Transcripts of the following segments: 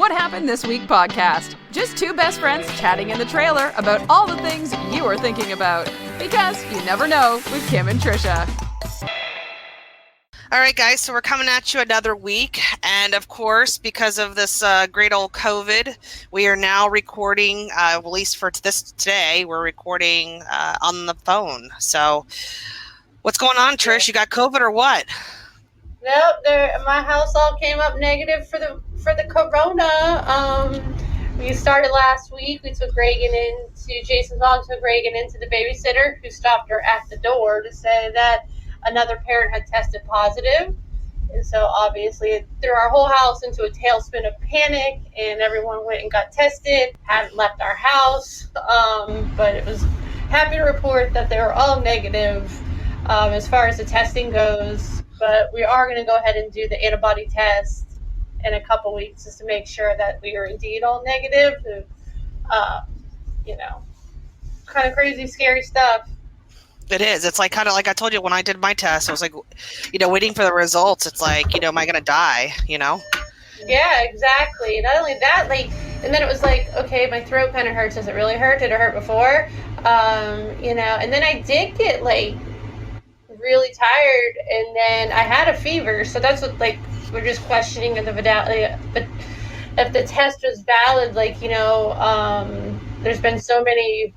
What Happened This Week podcast. Just two best friends chatting in the trailer about all the things you are thinking about. Because you never know with Kim and Tricia. All right, guys, so we're coming at you another week. And of course, because of this great old COVID, we are now recording, at least for today, we're recording on the phone. So what's going on, Trish? You got COVID or what? Nope, my house all came up negative for the corona. We started last week. Jason's mom took Reagan into the babysitter, who stopped her at the door to say that another parent had tested positive. And so obviously it threw our whole house into a tailspin of panic, and everyone went and got tested, hadn't left our house. But it was happy to report that they were all negative as far as the testing goes. But we are going to go ahead and do the antibody test in a couple weeks just to make sure that we are indeed all negative. Kind of crazy, scary stuff. It is. It's like kind of like I told you when I did my test. I was like, waiting for the results. It's like, am I going to die? Yeah, exactly. Not only that, and then it was like, okay, my throat kind of hurts. Does it really hurt? Did it hurt before? And then I did get really tired, and then I had a fever. So that's what we're just questioning if the test was valid. There's been so many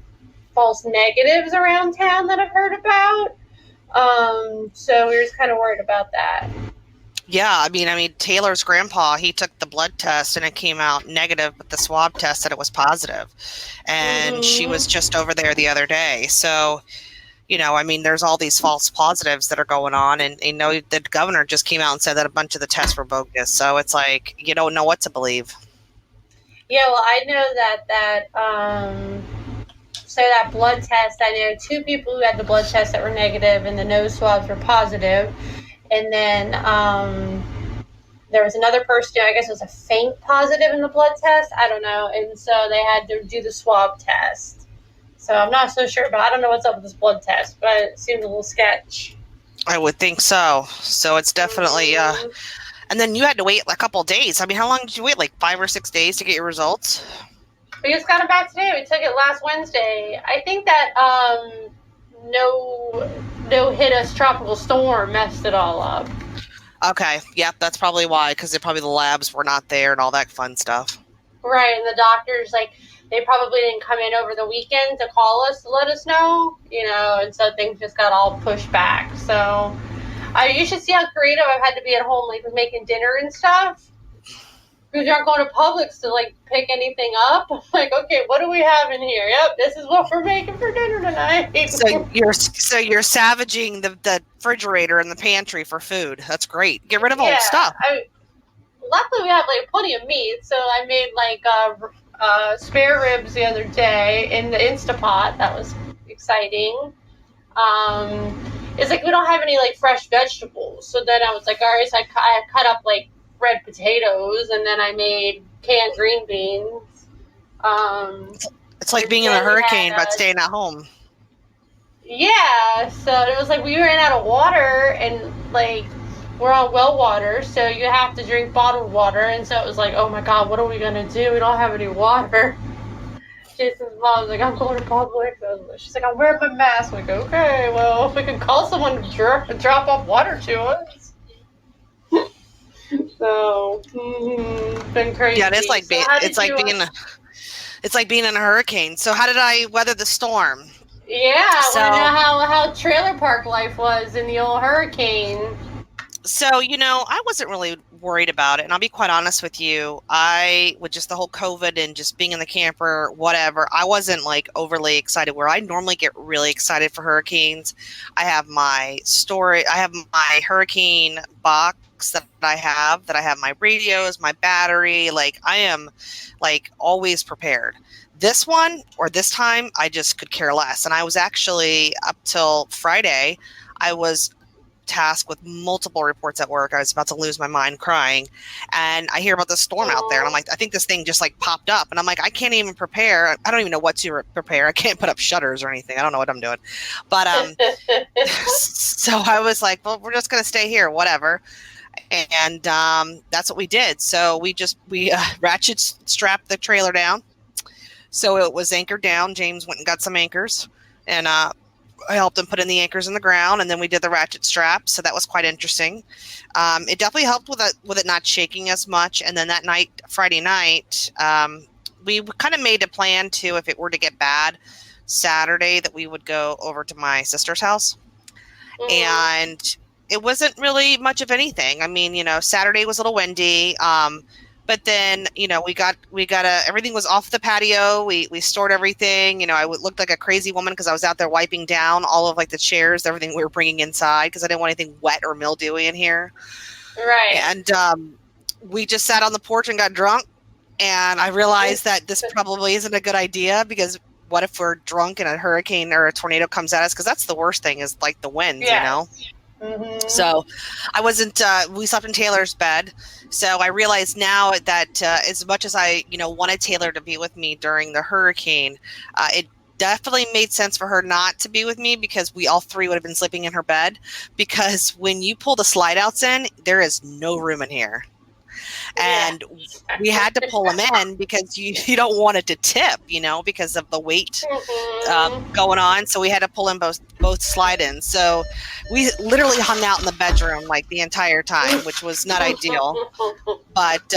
false negatives around town that I've heard about. So we were just kind of worried about that. Yeah, I mean, Taylor's grandpa, he took the blood test and it came out negative, but the swab test said it was positive. And she was just over there the other day. So, there's all these false positives that are going on. And, the governor just came out and said that a bunch of the tests were bogus. So it's like, you don't know what to believe. Yeah, well, I know that blood test, I know two people who had the blood test that were negative and the nose swabs were positive. And then there was another person, I guess it was a faint positive in the blood test. I don't know. And so they had to do the swab test. So I'm not so sure, but I don't know what's up with this blood test, but it seemed a little sketch. I would think so. So it's definitely, and then you had to wait a couple of days. I mean, how long did you wait? 5 or 6 days to get your results? We just got it back today. We took it last Wednesday. I think that no hit us tropical storm messed it all up. Okay. Yep. That's probably why, because probably the labs were not there and all that fun stuff. Right. And the doctors, they probably didn't come in over the weekend to call us to let us know, and so things just got all pushed back. So you should see how creative I've had to be at home, with making dinner and stuff. Because you aren't going to Publix to pick anything up. I'm okay, what do we have in here? Yep, this is what we're making for dinner tonight. So you're savaging the refrigerator and the pantry for food. That's great. Get rid of old stuff. Luckily, we have like plenty of meat, so I made spare ribs the other day in the Instapot. That was exciting. It's we don't have any fresh vegetables, so then I was all right. So I cut up red potatoes, and then I made canned green beans. It's like being in a hurricane but staying at home. Yeah, so it was we ran out of water, and we're on well water, so you have to drink bottled water, and so it was oh my god, what are we gonna do? We don't have any water. Jason's mom was I'm going to Publix. She's I'm wearing my mask. I'm okay, well, if we can call someone to drop off water to us. So, been crazy. Yeah, it's like being in a hurricane. So how did I weather the storm? Yeah, I want to know how trailer park life was in the old hurricane. So, I wasn't really worried about it. And I'll be quite honest with you. With just the whole COVID and just being in the camper, whatever, I wasn't overly excited, where I normally get really excited for hurricanes. I have my hurricane box that I have my radios, my battery. I am always prepared. This one, or this time, I just could care less. And I was actually, up till Friday, I was tasked with multiple reports at work. I was about to lose my mind crying, and I hear about the storm out there, and I'm I think this thing just popped up, and I'm I can't even prepare. I don't even know what to prepare. I can't put up shutters or anything. I don't know what I'm doing. But so I was well, we're just gonna stay here, whatever. And that's what we did. So we ratchet strapped the trailer down. So it was anchored down. James went and got some anchors, and I helped him put in the anchors in the ground, and then we did the ratchet strap. So that was quite interesting. It definitely helped with it not shaking as much. And then that night, Friday night, we kind of made a plan to, if it were to get bad, Saturday, that we would go over to my sister's house. And it wasn't really much of anything. I mean, Saturday was a little windy. But then, we got everything was off the patio. We stored everything. I looked like a crazy woman because I was out there wiping down all of like the chairs, everything we were bringing inside, because I didn't want anything wet or mildewy in here. Right. And we just sat on the porch and got drunk. And I realized that this probably isn't a good idea, because what if we're drunk and a hurricane or a tornado comes at us? Because that's the worst thing, is like the wind, Mm-hmm. So I wasn't, we slept in Taylor's bed. So I realize now that as much as I, wanted Taylor to be with me during the hurricane, it definitely made sense for her not to be with me, because we all three would have been sleeping in her bed. Because when you pull the slide outs in, there is no room in here. And we had to pull them in because you don't want it to tip, because of the weight going on. So we had to pull in both slide-ins. So we literally hung out in the bedroom like the entire time, which was not ideal, but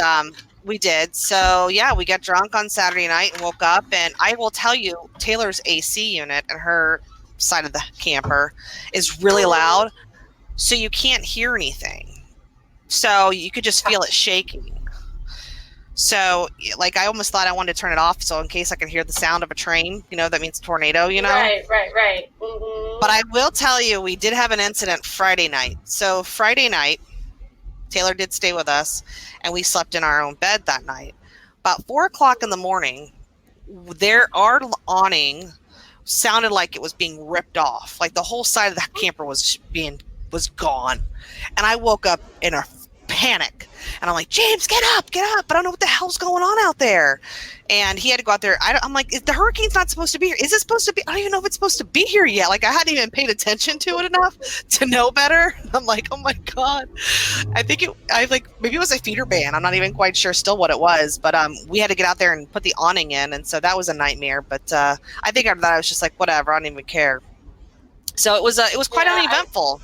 we did. So yeah, we got drunk on Saturday night and woke up. And I will tell you, Taylor's AC unit and her side of the camper is really loud, so you can't hear anything. So you could just feel it shaking. So, like, I almost thought I wanted to turn it off, so in case I could hear the sound of a train, that means tornado, Right. Mm-hmm. But I will tell you, we did have an incident Friday night. So Friday night, Taylor did stay with us, and we slept in our own bed that night. About 4 o'clock in the morning, our awning sounded like it was being ripped off. Like the whole side of the camper was gone. And I woke up in a panic, and I'm like, James, get up, I don't know what the hell's going on out there. And he had to go out there. I'm like, the hurricane's not supposed to be here. Is it supposed to be? I don't even know if it's supposed to be here yet. Like, I hadn't even paid attention to it enough to know better. I'm like, oh my God. Maybe it was a feeder ban. I'm not even quite sure still what it was, but we had to get out there and put the awning in, and so that was a nightmare. But I think after that I was just like, whatever, I don't even care. So it was quite uneventful.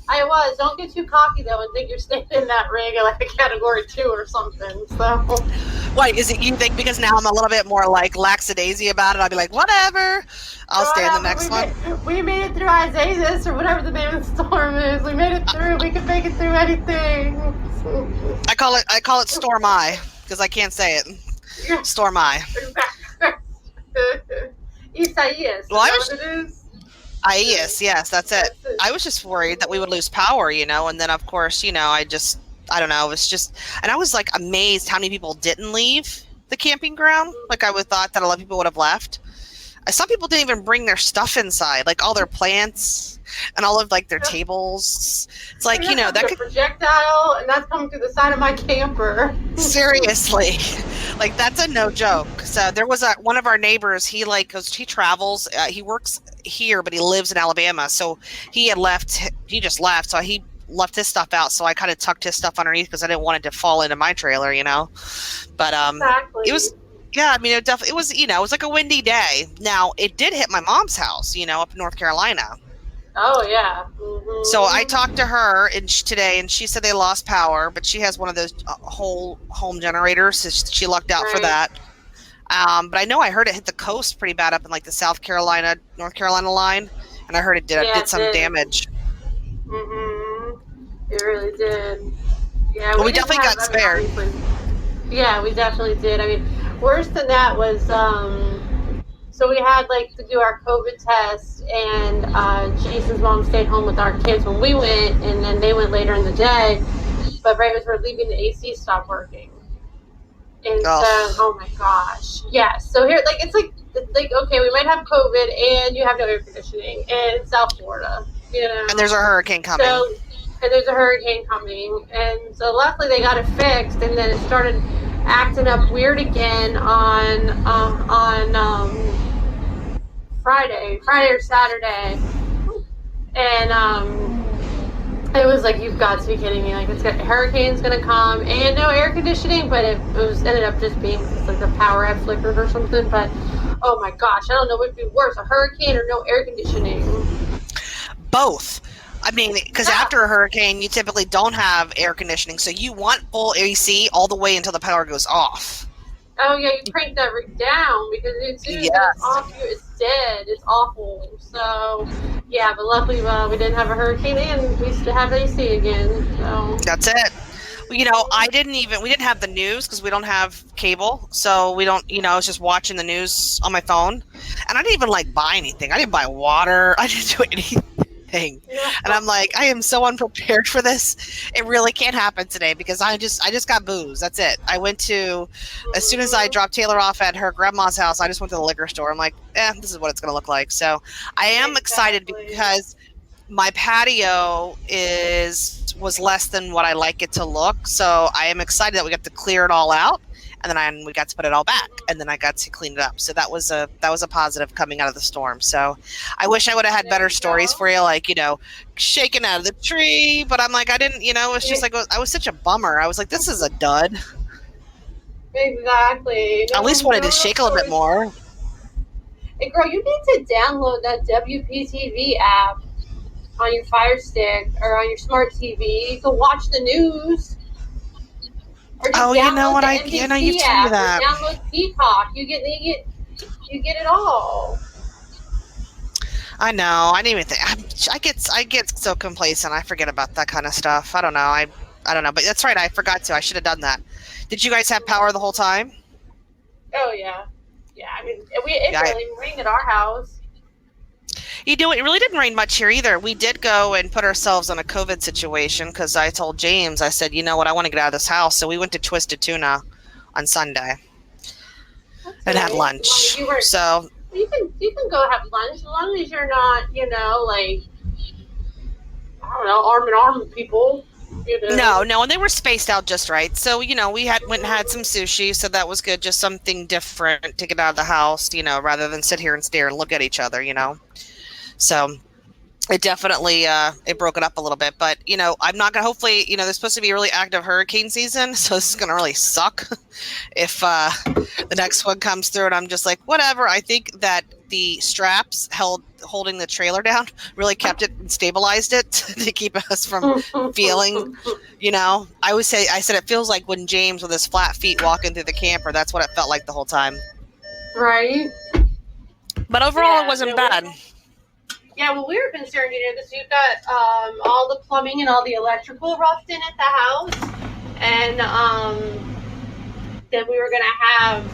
I was. Don't get too cocky though and think you're staying in that rig at like a category 2 or something. So. Wait, is it you think because now I'm a little bit more like lackadaisy about it? I'll be like, whatever. I'll stay in the next one. We made it through Isaias or whatever the name of the storm is. We made it through. We can make it through anything. I call it Storm Eye because I can't say it. Storm Eye. Isaias. Well, What it is? Isaias, yes, that's it. I was just worried that we would lose power, and then of course, I don't know, it was just, and I was like amazed how many people didn't leave the camping ground. Like I would thought that a lot of people would have left. Some people didn't even bring their stuff inside, like all their plants and all of like their tables. It's like, that could projectile, and that's coming through the side of my camper. Seriously, like that's a no joke. So there was one of our neighbors. He he travels. He works here, but he lives in Alabama. So he had left. He just left. So he left his stuff out. So I kind of tucked his stuff underneath because I didn't want it to fall into my trailer, But exactly. It was. Yeah, I mean, it was, it was like a windy day. Now, it did hit my mom's house, up in North Carolina. Oh, yeah. Mm-hmm. So I talked to her today, and she said they lost power, but she has one of those whole home generators, so she lucked out for that. But I know I heard it hit the coast pretty bad up in like the North Carolina line, and I heard it did some damage. Mm-hmm. It really did. Yeah, well, we definitely got spared. Yeah, we definitely did. I mean, worse than that was, so we had to do our COVID test, and Jason's mom stayed home with our kids when we went, and then they went later in the day. But right as we're leaving, the AC stopped working. And so, oh my gosh. Yeah, so here, it's like, okay, we might have COVID, and you have no air conditioning in South Florida, And there's a hurricane coming. And there's a hurricane coming. And so luckily they got it fixed, and then it started acting up weird again on Friday or Saturday. And it was like, you've got to be kidding me. Like, hurricane's going to come and no air conditioning, but it ended up just being like the power had flickered or something. But, oh my gosh, I don't know what would be worse, a hurricane or no air conditioning. Both. I mean, because after a hurricane, you typically don't have air conditioning, so you want full AC all the way until the power goes off. Oh, yeah, you crank that rig down because as soon as it's off, it's dead. It's awful. So, yeah, but luckily we didn't have a hurricane and we still have AC again. So. That's it. We didn't have the news because we don't have cable. So we don't, I was just watching the news on my phone. And I didn't even buy anything. I didn't buy water. I didn't do anything. And I'm like, I am so unprepared for this. It really can't happen today because I just got booze. That's it. I went to, as soon as I dropped Taylor off at her grandma's house, I just went to the liquor store. I'm like, this is what it's going to look like. So I am excited because my patio was less than what I like it to look. So I am excited that we got to clear it all out. And then we got to put it all back, and then I got to clean it up. So that was a positive coming out of the storm. So I wish I would have had better stories for you, shaking out of the tree. But I'm like, I didn't, it's just I was such a bummer. I was like, this is a dud. Exactly. I at least wanted to shake a little bit more. Hey, girl, you need to download that WPTV app on your Fire Stick or on your smart TV. You can watch the news. Oh, you know what? You told me that. Download Peacock. You get it all. I know. I didn't even think. I get so complacent. I forget about that kind of stuff. I don't know. I don't know. But that's right. I forgot to. I should have done that. Did you guys have power the whole time? Oh yeah. Yeah. I mean, it really rained at our house. It really didn't rain much here either. We did go and put ourselves in a COVID situation because I told James, I said, you know what, I want to get out of this house. So we went to Twisted Tuna on Sunday and had lunch. So you can go have lunch as long as you're not, I don't know, arm in arm with people. No, and they were spaced out just right. So, we went and had some sushi, so that was good. Just something different to get out of the house, rather than sit here and stare and look at each other, So it definitely, it broke it up a little bit. But, I'm not going to, hopefully, there's supposed to be a really active hurricane season, so this is going to really suck if the next one comes through. And I'm just like, whatever. I think that the straps holding the trailer down really kept it and stabilized it to keep us from feeling, I said it feels like when James with his flat feet walking through the camper. That's what it felt like the whole time. Right. But overall, it wasn't bad. Yeah, well, we were concerned, because we've got all the plumbing and all the electrical roughed in at the house. And then we were going to have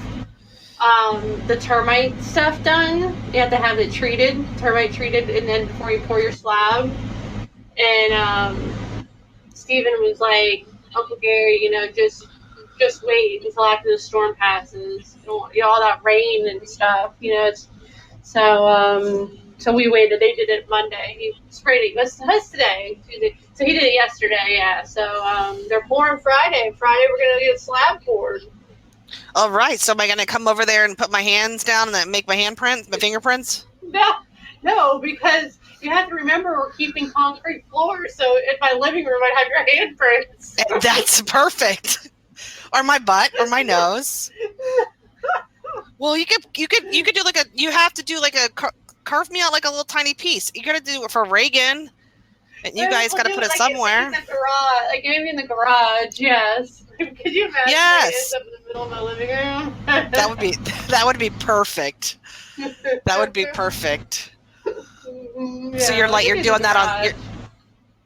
the termite stuff done. You have to have it termite treated, and then before you pour your slab. And Stephen was like, Uncle Gary, just wait until after the storm passes. All that rain and stuff, So we waited. They did it Monday. He sprayed it. What's today? Tuesday. So he did it yesterday, yeah. So they're pouring Friday. Friday we're going to get a slab poured. All right. So am I going to come over there and put my hands down and then make my fingerprints? No, because you have to remember we're keeping concrete floors. So in my living room, I'd have your handprints. That's perfect. Or my butt or my nose. Well, you could do you have to do carve me out like a little tiny piece. You got to do it for Reagan, and you guys got to put it somewhere. In the garage, maybe in the garage. Yes. Could you imagine? Yes. Up in the middle of my living room. That would be perfect. That would be perfect. Yeah, so you're doing that on your.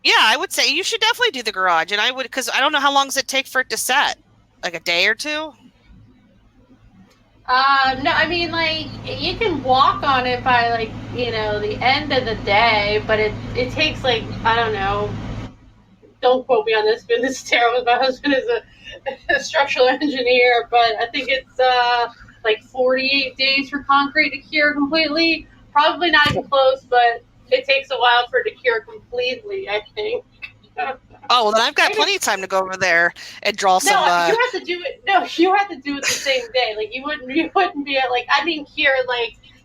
Yeah, I would say you should definitely do the garage, and I would, because I don't know how long does it take for it to set, like a day or two. No, I mean, you can walk on it by, the end of the day, but it takes, I don't know, don't quote me on this, but this is terrible. My husband is a structural engineer, but I think it's, 48 days for concrete to cure completely. Probably not even close, but it takes a while for it to cure completely, I think. Oh, well, then I've got plenty of time to go over there and draw some. No, you have to do it. No, you have to do it the same day. You wouldn't be at here.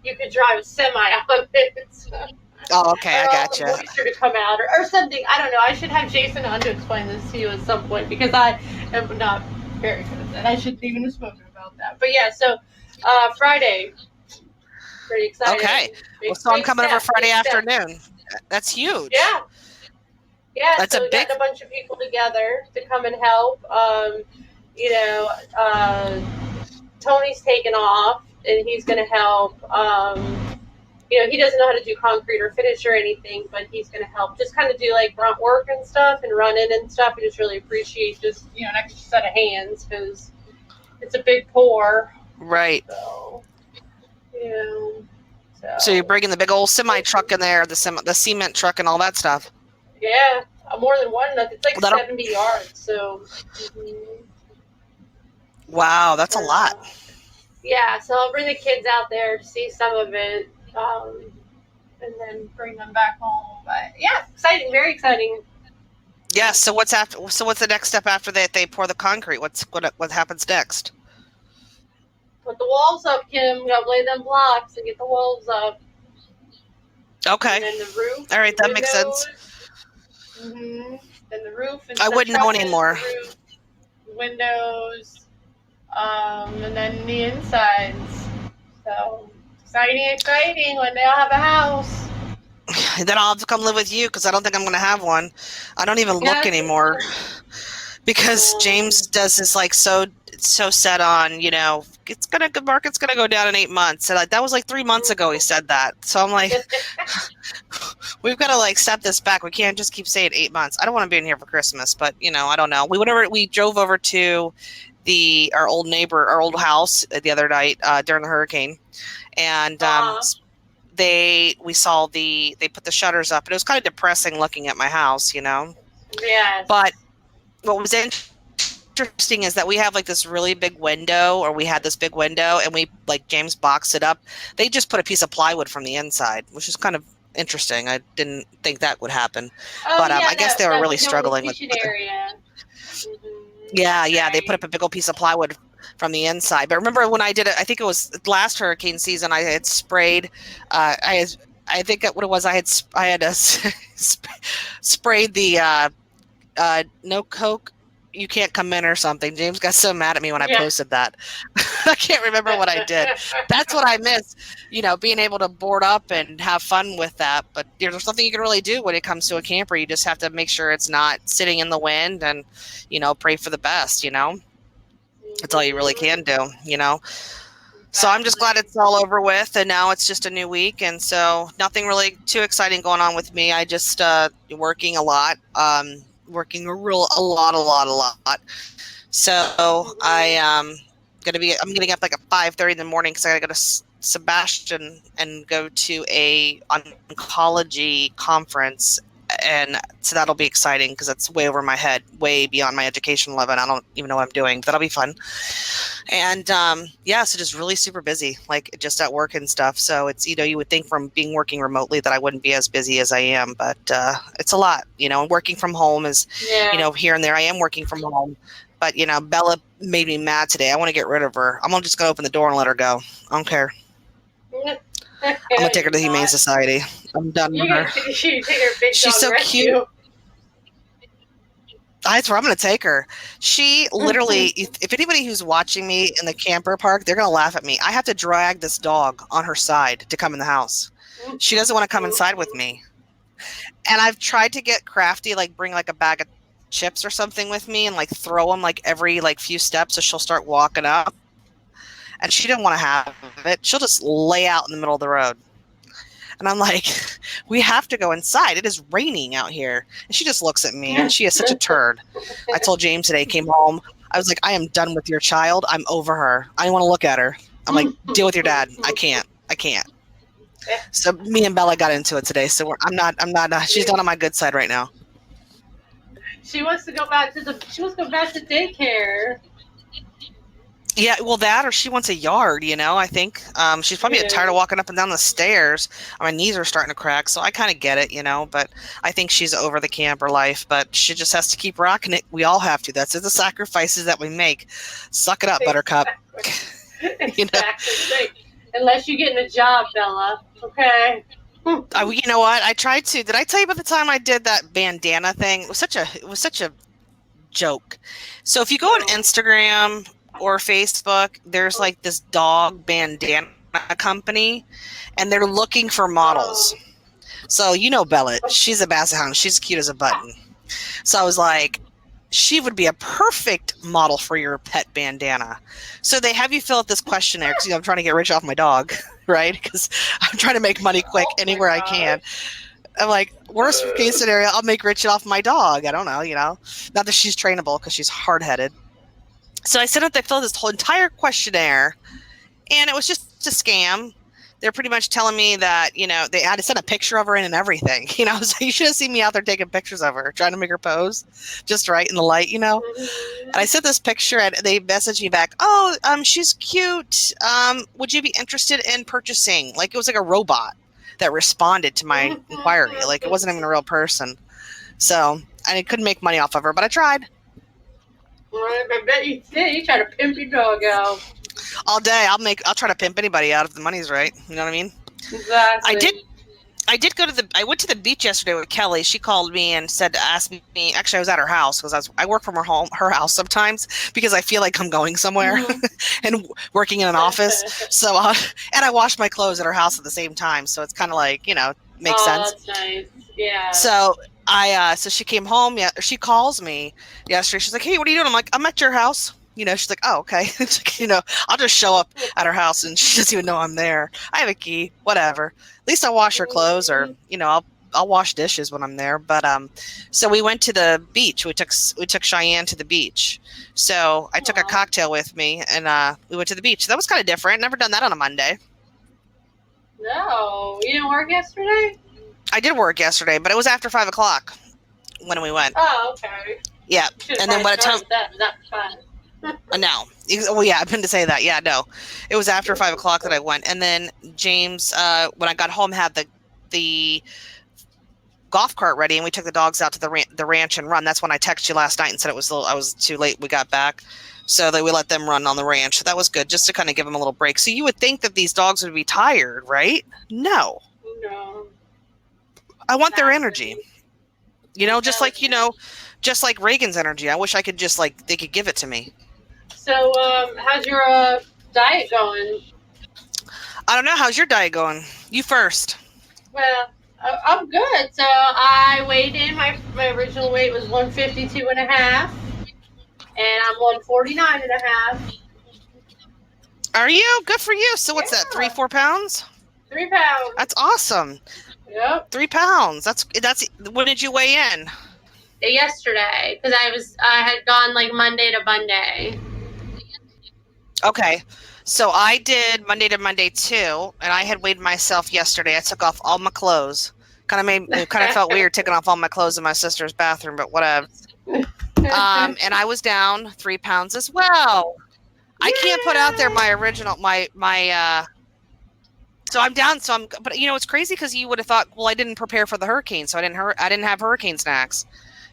You could drive a semi on it. Oh, okay, I or all the gotcha. moisture to come out or something. I don't know. I should have Jason on to explain this to you at some point because I am not very good at that. I shouldn't even have spoken about that. But yeah, so Friday, pretty Okay. exciting. Well, Big, so I'm big coming over step, Friday big step. afternoon. That's huge. Yeah. Yeah, That's so a we big. got a bunch of people together to come and help. You know, Tony's taken off and he's going to help. You know, he doesn't know how to do concrete or finish or anything, but he's going to help just kind of do like grunt work and stuff and run in and stuff. I just really appreciate just, you know, an extra set of hands because it's a big pour. Right. So, you know, So you're bringing the big old semi truck in there, the cement truck and all that stuff. yeah, more than one. It's like That'll- 70 yards. So, Wow, that's a lot. Yeah, so I'll bring the kids out there to see some of it, and then bring them back home. But yeah, exciting, very exciting. Yeah. So what's after? So what's the next step after they pour the concrete? What happens next? Put the walls up, Kim. We gotta lay them blocks and get the walls up. Okay. And then the roof. All right, that makes sense. Mm-hmm. Then the roof. And I wouldn't know anymore. Roof, windows, and then the insides. So exciting when they all have a house. Then I'll have to come live with you because I don't think I'm going to have one. I don't even look anymore because James does this like so set on, you know, the market's gonna go down in 8 months. And that was like 3 months ago he said that. So I'm like, we've got to like step this back. We can't just keep saying 8 months. I don't want to be in here for Christmas, but you know, I don't know. We drove over to our old house the other night during the hurricane, and they put the shutters up, and it was kind of depressing looking at my house, you know. Yeah. But what was interesting is that we have like this really big window, or we had this big window, and we like James boxed it up. They just put a piece of plywood from the inside, which is kind of interesting. I didn't think that would happen, but I guess they were really struggling with the area. Mm-hmm. Yeah, they put up a big old piece of plywood from the inside. But remember when I did it, I think it was last hurricane season, I had sprayed, I think what it was, I had sprayed the no Coke, you can't come in or something. James got so mad at me when I posted that. I can't remember what I did. That's what I miss, you know, being able to board up and have fun with that. But there's nothing you can really do when it comes to a camper. You just have to make sure it's not sitting in the wind and, you know, pray for the best, you know. That's all you really can do, you know. So I'm just glad it's all over with, and now it's just a new week, and so nothing really too exciting going on with me. I just working a lot, working a lot. So I'm getting up like at 5:30 in the morning because I got to go to Sebastian and go to a oncology conference. And so that'll be exciting because that's way over my head, way beyond my education level. I don't even know what I'm doing, but that'll be fun. And so just really super busy, like just at work and stuff. So it's, you know, you would think from working remotely that I wouldn't be as busy as I am, but it's a lot, you know, and working from home is, you know, here and there. I am working from home, but, you know, Bella made me mad today. I want to get rid of her. I'm just going to open the door and let her go. I don't care. I'm gonna take her to the Humane Society. I'm done with her. She's so cute. That's where I'm gonna take her. She literally, if anybody who's watching me in the camper park, they're gonna laugh at me. I have to drag this dog on her side to come in the house. She doesn't want to come inside with me. And I've tried to get crafty, like bring like a bag of chips or something with me and like throw them like every like few steps so she'll start walking up. And she didn't want to have it. She'll just lay out in the middle of the road. And I'm like, we have to go inside. It is raining out here. And she just looks at me and she is such a turd. I told James today, came home. I was like, I am done with your child. I'm over her. I want to look at her. I'm like, deal with your dad. I can't. So me and Bella got into it today. So I'm not, she's not on my good side right now. She wants to go back to daycare. Yeah, well, that or she wants a yard, you know, I think. She's probably tired of walking up and down the stairs. My knees are starting to crack, so I kind of get it, you know, but I think she's over the camper life, but she just has to keep rocking it. We all have to. That's the sacrifices that we make. Suck it up, Buttercup. Exactly. You know? Unless you're getting a job, Bella, okay? You know what? I tried to. Did I tell you about the time I did that bandana thing? It was such a joke. So if you go on Instagram or Facebook, there's like this dog bandana company, and they're looking for models. So you know Bella, she's a basset hound. She's cute as a button. So I was like, she would be a perfect model for your pet bandana. So they have you fill out this questionnaire because I'm trying to get rich off my dog, right? Because I'm trying to make money quick anywhere I can. I'm like, worst case scenario, I'll make rich off my dog. I don't know, Not that she's trainable because she's hard-headed. So I sent out, they filled this whole entire questionnaire, and it was just a scam. They're pretty much telling me that, they had to send a picture of her in and everything. So you should have seen me out there taking pictures of her, trying to make her pose just right in the light, And I sent this picture, and they messaged me back, she's cute. Would you be interested in purchasing? Like, it was like a robot that responded to my inquiry. Like, it wasn't even a real person. So I couldn't make money off of her, but I tried. Well, I bet you did. You tried to pimp your dog out. All day. I'll try to pimp anybody out if the money's right. You know what I mean? Exactly. I went to the beach yesterday with Kelly. She called me and asked me, actually I was at her house because I work from her house sometimes because I feel like I'm going somewhere and working in an office. So, and I wash my clothes at her house at the same time. So it's kind of like, makes sense. That's nice. Yeah. So so she came home. Yeah. She calls me yesterday. She's like, hey, what are you doing? I'm like, I'm at your house. She's like, oh, okay. It's like, I'll just show up at her house and she doesn't even know I'm there. I have a key, whatever. At least I'll wash her clothes or, I'll wash dishes when I'm there. But, so we went to the beach. We took Cheyenne to the beach. So I took a cocktail with me and, we went to the beach. That was kind of different. Never done that on a Monday. No, you didn't work yesterday? I did work yesterday, but it was after 5:00 when we went. Oh, okay. Yeah. And then by the time, that's fun. no. Well, yeah, I've been to say that. Yeah, no. It was after 5:00 that I went. And then James, when I got home, had the golf cart ready, and we took the dogs out to the ranch and run. That's when I texted you last night and said I was too late. We got back. So we let them run on the ranch. So that was good, just to kind of give them a little break. So you would think that these dogs would be tired, right? No. I want their energy. Just like Reagan's energy. I wish I could they could give it to me. So, how's your diet going? I don't know. How's your diet going? You first. Well, I'm good. So I weighed in. My original weight was 152 and a half, and I'm 149 and a half. Are you? Good for you. So what's that? 3-4 pounds? 3 pounds. That's awesome. Yep. 3 pounds. That's. When did you weigh in? Yesterday, because I had gone like Monday to Monday. Okay. So I did Monday to Monday too, and I had weighed myself yesterday. I took off all my clothes. Kind of felt weird taking off all my clothes in my sister's bathroom, but whatever. And I was down 3 pounds as well. I can't put out there my original so I'm down. But it's crazy because you would have thought, well, I didn't prepare for the hurricane, so I didn't have hurricane snacks,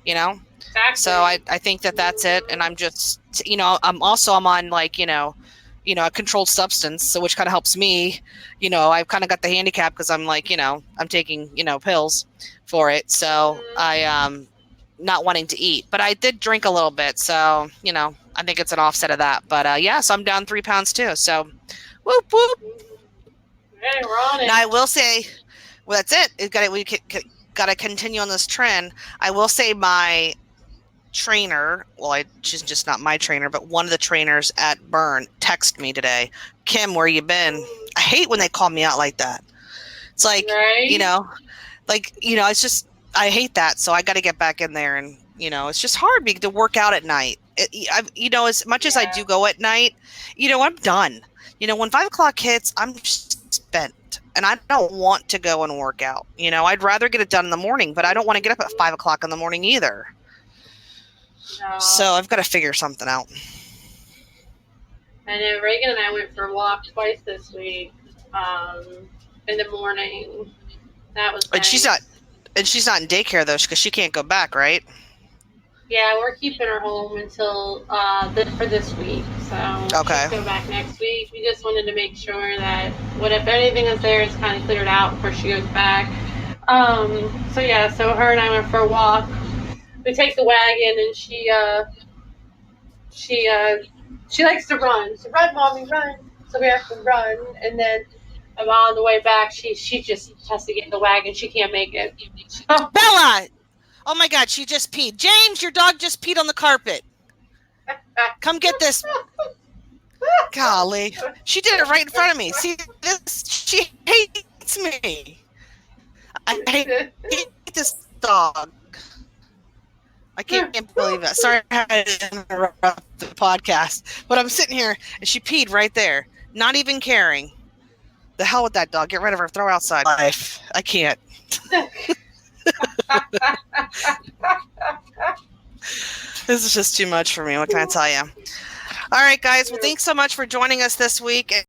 Exactly. So I think that's it. And I'm just, I'm on like, a controlled substance. So which kind of helps me, I've kind of got the handicap because I'm like, I'm taking, pills for it. So I, not wanting to eat, but I did drink a little bit. So, I think it's an offset of that, but yeah, so I'm down 3 pounds too. So whoop, whoop. Hey, we're on it. Now I will say, well, that's it. We got to continue on this trend. I will say my trainer, she's just not my trainer, but one of the trainers at Burn texted me today. Kim, where you been? I hate when they call me out like that. It's like, right? It's just, I hate that. So I got to get back in there and, it's just hard to work out at night. As much as I do go at night, I'm done. When 5:00 hits, I'm spent and I don't want to go and work out. I'd rather get it done in the morning, but I don't want to get up at 5:00 in the morning either. No. So I've got to figure something out. I know Reagan and I went for a walk twice this week, in the morning. That was nice. And she's not in daycare though, because she can't go back, right? Yeah, we're keeping her home until for this week. So Okay. she'll go back next week. We just wanted to make sure that if anything is there, it's kind of cleared out before she goes back. So yeah, so her and I went for a walk. We take the wagon, and she likes to run. So run, mommy, run. So we have to run, and then on the way back, she just has to get in the wagon. She can't make it. So, Bella! Oh my God, she just peed. James, your dog just peed on the carpet. Come get this. Golly. She did it right in front of me. See this? She hates me. I hate this dog. I can't believe it. Sorry I had to interrupt the podcast. But I'm sitting here and she peed right there. Not even caring. The hell with that dog. Get rid of her. Throw her outside. Life. I can't. This is just too much for me. What can I tell you? All right, guys. Well, thanks so much for joining us this week.